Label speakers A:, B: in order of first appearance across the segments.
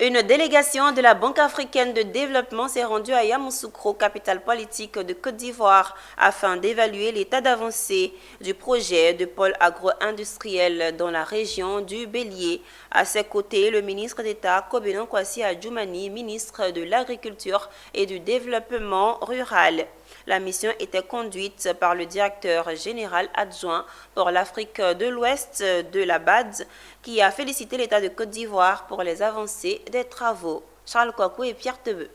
A: Une délégation de la Banque africaine de développement s'est rendue à Yamoussoukro, capitale politique de Côte d'Ivoire, afin d'évaluer l'état d'avancée du projet de pôle agro-industriel dans la région du Bélier. À ses côtés, le ministre d'État Kobena Kwasi Adjoumani, ministre de l'Agriculture et du Développement rural. La mission était conduite par le directeur général adjoint pour l'Afrique de l'Ouest de la BAD, qui a félicité l'État de Côte d'Ivoire pour les avancées des travaux. Charles Kouakou et Pierre Tebeu.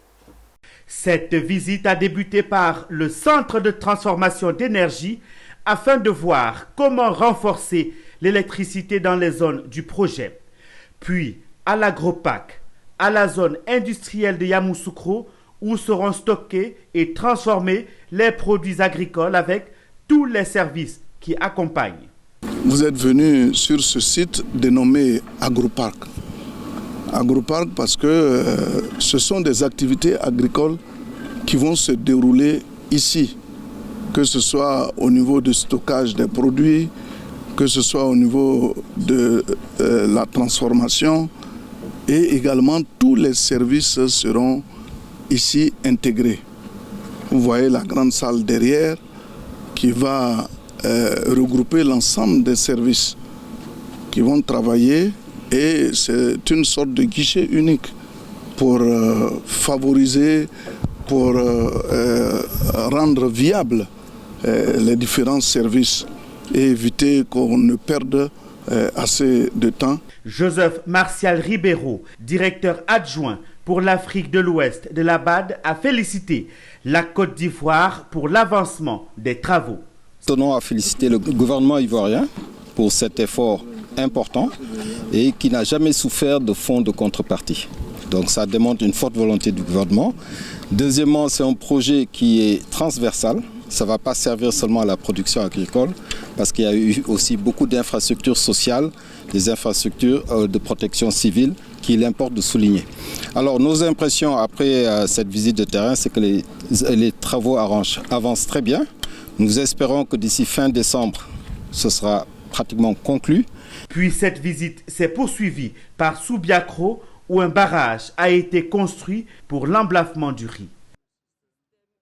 B: Cette visite a débuté par le Centre de transformation d'énergie afin de voir comment renforcer l'électricité dans les zones du projet. Puis à l'Agropac, à la zone industrielle de Yamoussoukro, où seront stockés et transformés les produits agricoles avec tous les services qui accompagnent.
C: Vous êtes venu sur ce site dénommé Agroparc. Agroparc parce que ce sont des activités agricoles qui vont se dérouler ici, que ce soit au niveau du stockage des produits, que ce soit au niveau de la transformation, et également tous les services seront ici intégrés. Vous voyez la grande salle derrière qui va regrouper l'ensemble des services qui vont travailler, et c'est une sorte de guichet unique pour favoriser, pour rendre viables les différents services et éviter qu'on ne perde assez de temps.
B: Joseph Martial Ribeiro, directeur adjoint pour l'Afrique de l'Ouest de la BAD, a félicité la Côte d'Ivoire pour l'avancement des travaux.
D: Nous tenons à féliciter le gouvernement ivoirien pour cet effort important et qui n'a jamais souffert de fonds de contrepartie. Donc ça démontre une forte volonté du gouvernement. Deuxièmement, c'est un projet qui est transversal. Ça ne va pas servir seulement à la production agricole, parce qu'il y a eu aussi beaucoup d'infrastructures sociales, des infrastructures de protection civile qu'il importe de souligner. Alors nos impressions après cette visite de terrain, c'est que les travaux avancent très bien. Nous espérons que d'ici fin décembre, ce sera pratiquement conclu.
B: Puis cette visite s'est poursuivie par Soubiakro, où un barrage a été construit pour l'emblavement du riz.